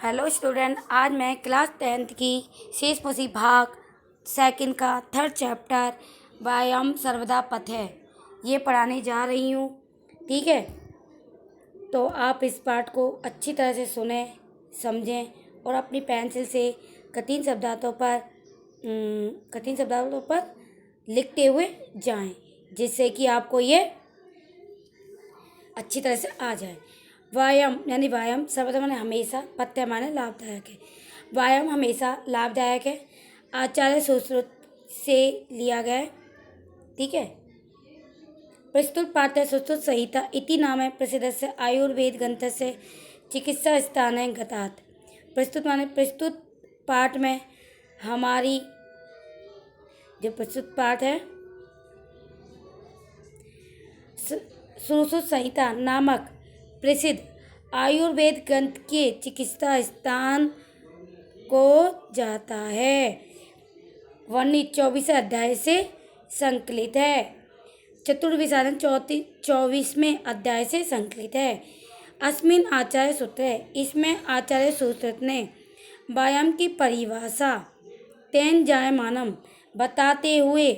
Hello student, आज मैं class 10th की शेषमुषी भाग सेकंड का थर्ड चैप्टर व्यायाम सर्वदा पथ है ये पढ़ाने जा रही हूँ। ठीक है, तो आप इस पाठ को अच्छी तरह से सुने, समझें और अपनी पेंसिल से कठिन शब्दार्थों पर लिखते हुए जाएं, जिससे कि आपको ये अच्छी तरह से आ जाए। व्यायाम यानी व्यायाम सर्वदा माने हमेशा, पथ्य माने लाभदायक है। व्यायाम हमेशा लाभदायक है। आचार्य सुश्रुत से लिया गया है। ठीक है, प्रस्तुत पाठ्य सुश्रुत संहिता इति नाम प्रसिद्धस्य आयुर्वेद ग्रंथस्य चिकित्सा स्थाने गतात्। प्रस्तुत माने प्रस्तुत पाठ में हमारी जो प्रस्तुत पाठ है सुश्रुत संहिता नामक प्रसिद्ध आयुर्वेद ग्रंथ के चिकित्सा स्थान को जाता है। वर्णित 24 अध्याय से संकलित है। चतुर्विसारण 24वें अध्याय से संकलित है। अस्मिन आचार्य सूत्र है, इसमें आचार्य सूत्र ने व्यायाम की परिभाषा तेन जायमानम बताते हुए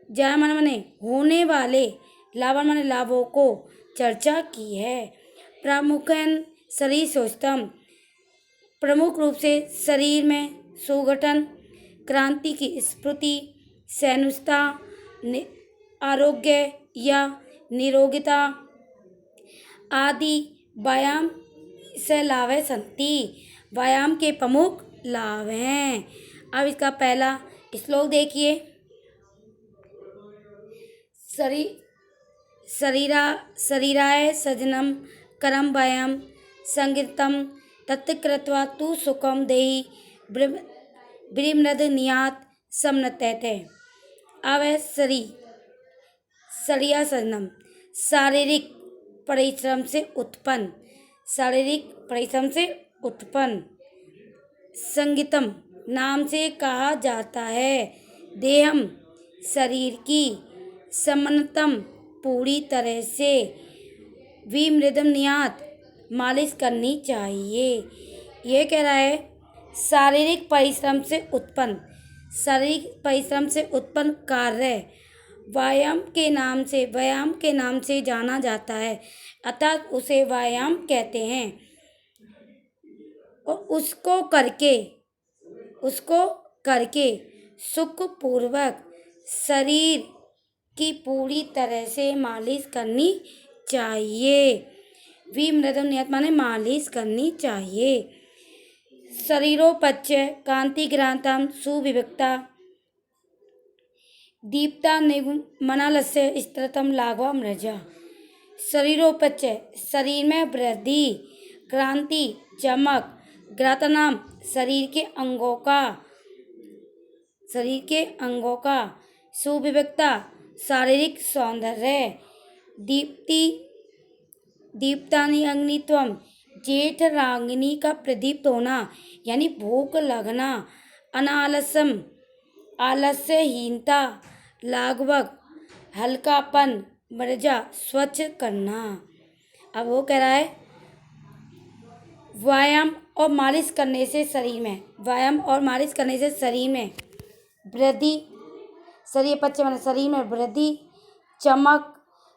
जायमान माने होने वाले, लाभन माने लाभों को चर्चा की है। प्रामुख्यन शरीर स्वस्थम, प्रमुख रूप से शरीर में सुगठन, क्रांति की स्फूर्ति, सैनुषता, आरोग्य या निरोगिता आदि व्यायाम से लाभ संति व्यायाम के प्रमुख लाभ हैं। अब इसका पहला श्लोक देखिए। शरीराय सजनम करम व्यायाम संगीतम तत्कृत्वा तु सुखम देहि ब्रिमनद नियात समनतते। अब शरीरा सजनम शारीरिक परिश्रम से उत्पन्न, संगीतम नाम से कहा जाता है। देहम शरीर की, समनतम पूरी तरह से, विमृदम नियात मालिश करनी चाहिए। यह कह रहा है शारीरिक परिश्रम से उत्पन्न कार्य व्यायाम के नाम से जाना जाता है, अर्थात उसे व्यायाम कहते हैं। और उसको करके सुखपूर्वक शरीर की पूरी तरह से मालिश करनी चाहिए। विमृदम नियत माने मालिश करनी चाहिए। शरीरोपच्य कांतिग्रांतम सुविविक्ता दीप्ता मनालस्य स्त्रतम लाघवा मृजा। शरीरोपच्य शरीर में वृद्धि, क्रांति चमक, ग्रातनाम शरीर के अंगों का, सुविविक्ता शारीरिक सौंदर्य, दीप्तानि अग्नित्वम जेठ रागिनी का प्रदीप्त होना यानी भूख लगना, अनालस्यम आलस्यहीनता, लाघवक हल्कापन, मृजा स्वच्छ करना। अब वो कह रहा है व्यायाम और मालिश करने से शरीर में वृद्धि, शरीर में वृद्धि, चमक,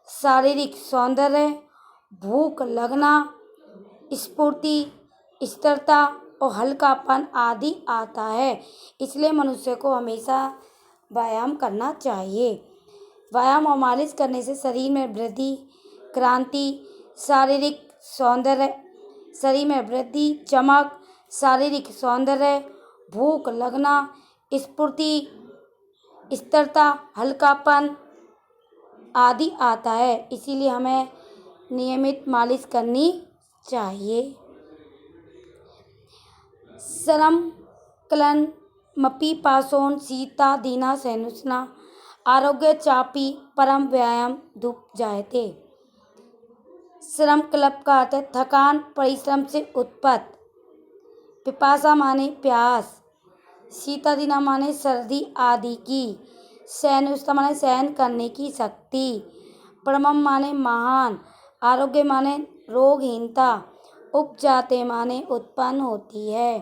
शारीरिक सौंदर्य, भूख लगना, स्फूर्ति, स्थिरता और हल्कापन आदि आता है। इसलिए मनुष्य को हमेशा व्यायाम करना चाहिए। व्यायाम और मालिश करने से शरीर में वृद्धि, क्रांति, शारीरिक सौंदर्य, शरीर में वृद्धि, चमक, शारीरिक सौंदर्य, भूख लगना, स्फूर्ति, स्थिरता, हल्कापन आदि आता है। इसीलिए हमें नियमित मालिश करनी चाहिए। शरम क्लन मपी पासोन सीता दीना सैनुष्णा आरोग्य चापी परम व्यायाम धूप जायते। श्रम क्लब का अर्थ है थकान, परिश्रम से उत्पन्न, पिपासा माने प्यास, शीता दीना माने सर्दी आदि की, सैनुष्णा माने सहन करने की शक्ति, परमम माने महान, आरोग्य माने रोगहीनता उपजाते माने उत्पन्न होती है।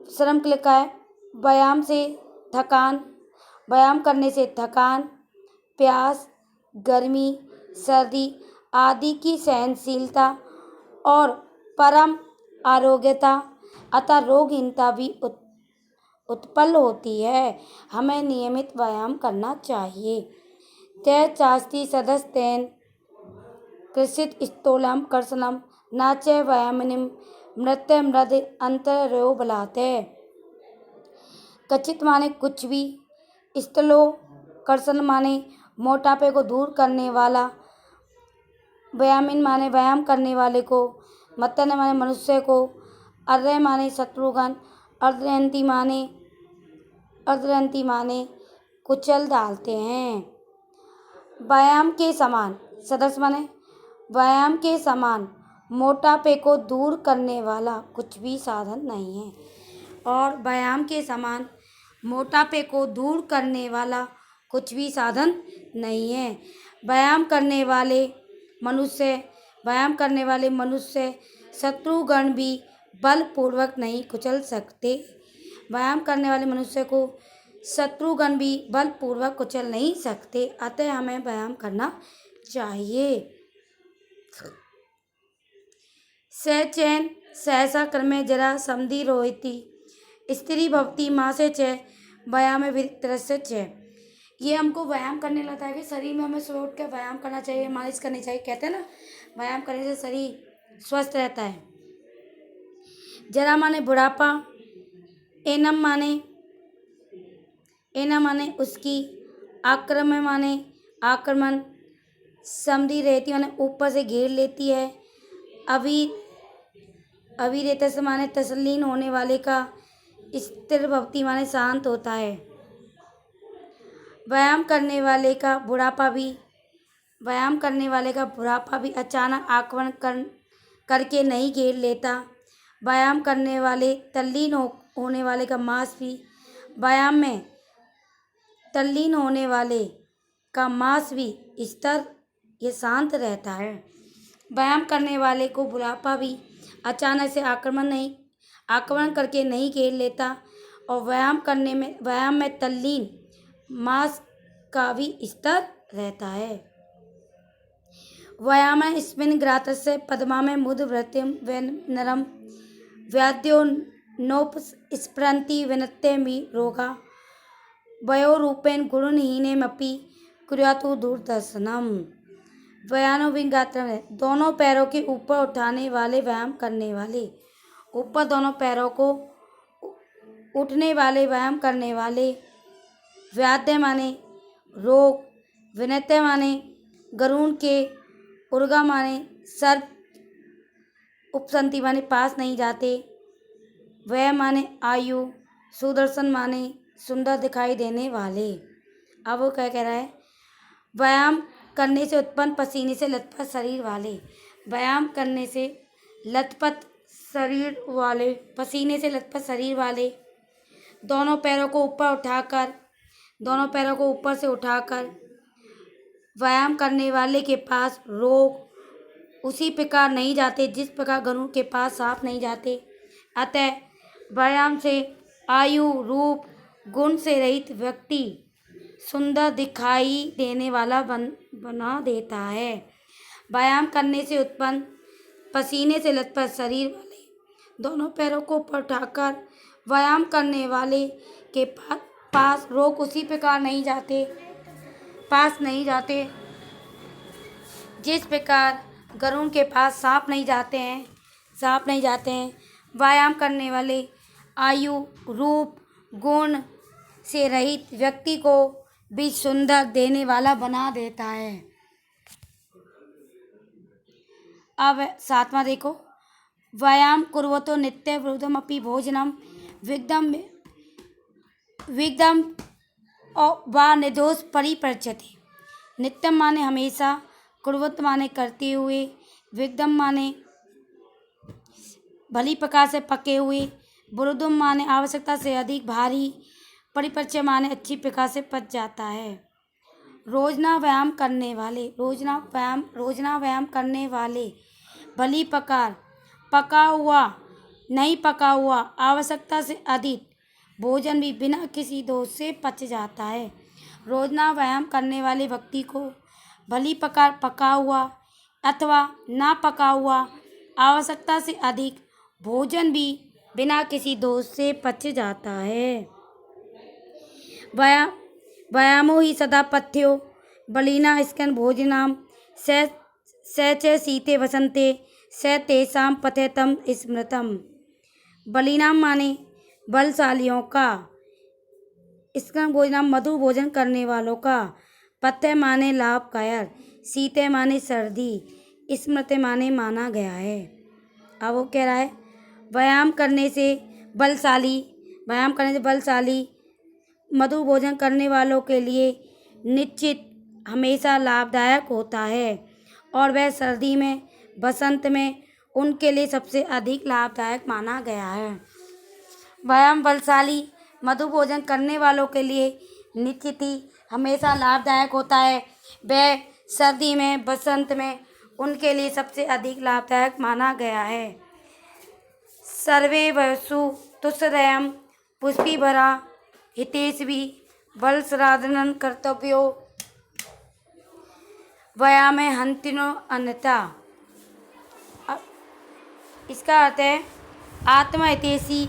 श्रम के लिखा है व्यायाम करने से थकान, प्यास, गर्मी, सर्दी आदि की सहनशीलता और परम आरोग्यता अतः रोगहीनता भी उत्पन्न होती है। हमें नियमित व्यायाम करना चाहिए। ते चास्ति सदस्तेन कृषित स्थूलम कर्षणम नाचे व्यायामिनीम मृत्य मृद अंतरो बलाते। कचित माने कुछ भी, स्थलो कर्षण माने मोटापे को दूर करने वाला, व्यायामिन माने व्यायाम करने वाले को, मत्तन माने मनुष्य को, अर्य माने शत्रुघ्न, अर्धरंती माने कुचल डालते हैं। व्यायाम के समान सदस्य माने व्यायाम के समान मोटापे को दूर करने वाला कुछ भी साधन नहीं है। और व्यायाम के समान मोटापे को दूर करने वाला कुछ भी साधन नहीं है। व्यायाम करने वाले मनुष्य शत्रुगण भी बलपूर्वक नहीं कुचल सकते। व्यायाम करने वाले मनुष्य को शत्रुगण भी बलपूर्वक कुचल नहीं सकते। अतः हमें व्यायाम करना चाहिए। सचैन सहसा क्रमे जरा समधि रोहिती स्त्री भवती मासे च व्यायाम विरतस्य च। ये हमको व्यायाम करने लगता है कि शरीर में हमें सुबह उठ के व्यायाम करना चाहिए, मालिश करनी चाहिए। कहते हैं ना, व्यायाम करने से शरीर स्वस्थ रहता है। जरा माने बुढ़ापा, एनम माने उसकी, आक्रमण, समधि रहती माने ऊपर से घेर लेती है। अविरत माने तसल्लीन होने वाले का, स्थिर भवती माने शांत होता है। व्यायाम करने वाले का बुढ़ापा भी अचानक आक्रमण करके नहीं घेर लेता। व्यायाम करने वाले तल्लीन होने वाले का मांस भी स्थिर ये शांत रहता है। व्यायाम करने वाले को बुढ़ापा भी अचानक से आक्रमण करके नहीं घेर लेता। और व्यायाम में तल्लीन मांस का भी स्तर रहता है। व्यायाम स्मिन् ग्रातस्य पद्मा में मुद वृत्तिम नरम व्याद्यो नोपस्फुरन्ति विनत्यमि रोगा वयोरूपेण गुणहीनेमपि कुर्यातु दूरदर्शनम। व्यायाम गात्र में दोनों पैरों के ऊपर उठाने वाले व्यायाम करने वाले, ऊपर दोनों पैरों को उठने वाले व्यायाम करने वाले, व्याद्य माने रोग, विनत्य माने गरुण के, उर्गा माने सर्प, उपसंति माने पास नहीं जाते, वह माने आयु, सुदर्शन माने सुंदर दिखाई देने वाले। अब वो क्या कह रहा है? व्यायाम करने से उत्पन्न पसीने से लथपथ शरीर वाले, व्यायाम करने से पसीने से लथपथ शरीर वाले, दोनों पैरों को ऊपर से उठाकर व्यायाम करने वाले के पास रोग उसी प्रकार नहीं जाते जिस प्रकार गरुड़ के पास सांप नहीं जाते। अतः व्यायाम से आयु, रूप, गुण से रहित व्यक्ति सुंदर दिखाई देने वाला बना देता है। व्यायाम करने से उत्पन्न पसीने से लथपथ शरीर वाले, दोनों पैरों को ऊपर उठाकर व्यायाम करने वाले के पास रोग उसी प्रकार नहीं जाते जिस प्रकार गरुड़ के पास सांप नहीं जाते हैं। व्यायाम करने वाले आयु, रूप, गुण से रहित व्यक्ति को भी सुंदर देने वाला बना देता है। अब 7वां देखो, व्यायाम कुर्वतो नित्य विरुद्धमपि भोजनम विगदम वा निर्दोष परिपर्यते। नित्यम माने हमेशा, कुर्वत माने करते हुए, विगदम माने भली प्रकार से पके हुए, विरुद्धम माने आवश्यकता से अधिक भारी, परिपर्य माने अच्छी प्रकार से पच जाता है। रोजना व्यायाम करने वाले भली प्रकार पका हुआ, नहीं पका हुआ, आवश्यकता से अधिक भोजन भी बिना किसी दोष से पच जाता है। रोजाना व्यायाम करने वाले व्यक्ति को भली प्रकार पका हुआ अथवा ना पका हुआ, आवश्यकता से अधिक भोजन भी बिना किसी दोष से पच जाता है। व्यायामो ही सदा पथ्यो बलिना स्कन भोजनाम स च शीते वसंते स तेषां पथेतम स्मृतम। बलिनाम माने बलशालियों का, स्कन भोजनाम मधु भोजन करने वालों का, पथ्य माने लाभकारी, शीते माने सर्दी, स्मृति माने माना गया है। अब वो कह रहा है व्यायाम करने से बलशाली मधु भोजन करने वालों के लिए निश्चित हमेशा लाभदायक होता है और वह सर्दी में, बसंत में उनके लिए सबसे अधिक लाभदायक माना गया है। व्यायाम बलशाली मधु भोजन करने वालों के लिए निश्चित ही हमेशा लाभदायक होता है। वह सर्दी में, बसंत में उनके लिए सबसे अधिक लाभदायक माना गया है। सर्वे वसु तुष्टयम् पुष्टिभरा हितैषी बलसाधनं कर्तव्यो व्यायामे हन्तिनो अन्यथा। इसका अर्थ है आत्महितैषी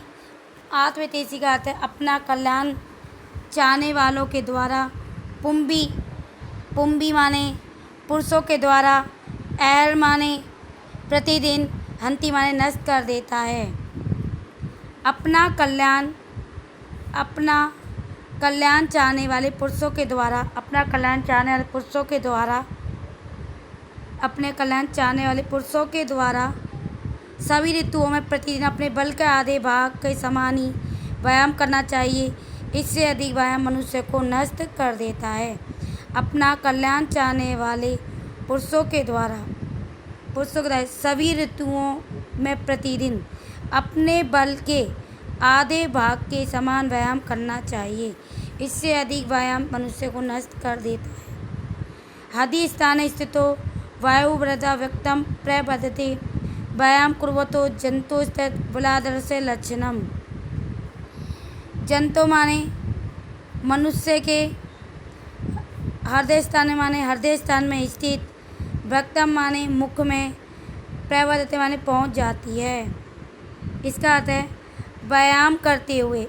का अर्थ है अपना कल्याण चाहने वालों के द्वारा, पुंबी माने पुरुषों के द्वारा, ऐल माने प्रतिदिन, हंति माने नष्ट कर देता है। अपना कल्याण चाहने वाले पुरुषों के द्वारा, अपने कल्याण चाहने वाले पुरुषों के द्वारा सभी ऋतुओं में प्रतिदिन अपने बल के आधे भाग के समान ही व्यायाम करना चाहिए। इससे अधिक व्यायाम मनुष्य को नष्ट कर देता है। अपना कल्याण चाहने वाले पुरुषों के द्वारा सभी ऋतुओं में प्रतिदिन अपने बल के आधे भाग के समान व्यायाम करना चाहिए। इससे अधिक व्यायाम मनुष्य को नष्ट कर देता है। हदि स्थाने स्थितो वायुव्रता व्यक्तं प्रबध्यते व्यायाम कुर्वतो जन्तोस्तत् बलादरस्य लक्षणम। जंतु माने मनुष्य के, हृदय स्थान में स्थित, व्यक्तम माने मुख में, प्रबध्यते माने पहुँच जाती है। इसका अर्थ है व्यायाम करते हुए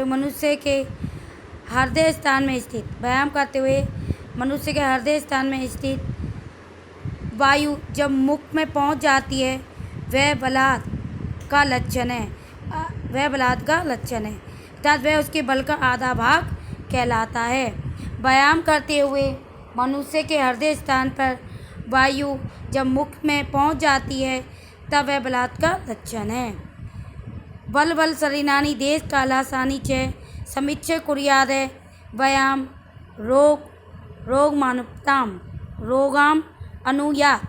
मनुष्य के हृदय स्थान में स्थित वायु जब मुख में पहुंच जाती है वह बलात् का लक्षण है, अर्थात वह उसके बल का आधा भाग कहलाता है। व्यायाम करते हुए मनुष्य के हृदय स्थान पर वायु जब मुख में पहुंच जाती है तब वह बलात् का लक्षण है। बल शरीरानि देश कालासानि च समीक्ष्य कुर्याद व्यायाम रोगाम अनुयात।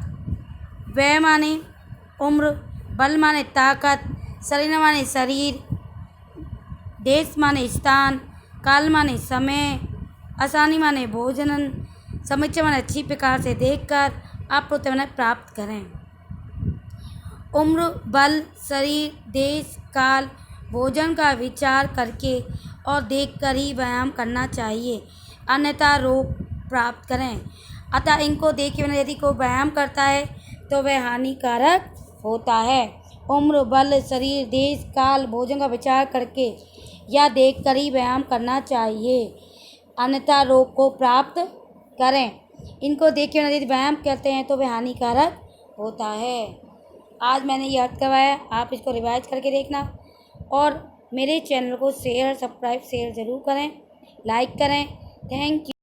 वह माने उम्र, बल माने ताकत, शरीर माने शरीर, देश माने स्थान, काल माने समय, आसानी माने भोजनन, समीक्षा माने अच्छी प्रकार से देखकर, अप्रुत माने प्राप्त करें। उम्र, बल, शरीर, देश, काल, भोजन का विचार करके और देखकर ही व्यायाम करना चाहिए, अन्यथा रोग प्राप्त करें। अतः इनको देखे बिना यदि कोई व्यायाम करता है तो वह हानिकारक होता है। उम्र, बल, शरीर, देश, काल, भोजन का विचार करके या देखकर ही व्यायाम करना चाहिए, अन्यथा रोग को प्राप्त करें। इनको देखे बिना यदि व्यायाम करते हैं तो वह हानिकारक होता है। आज मैंने ये अर्थ करवाया, आप इसको रिवाइज करके देखना और मेरे चैनल को सब्सक्राइब शेयर ज़रूर करें, लाइक करें। Thank you.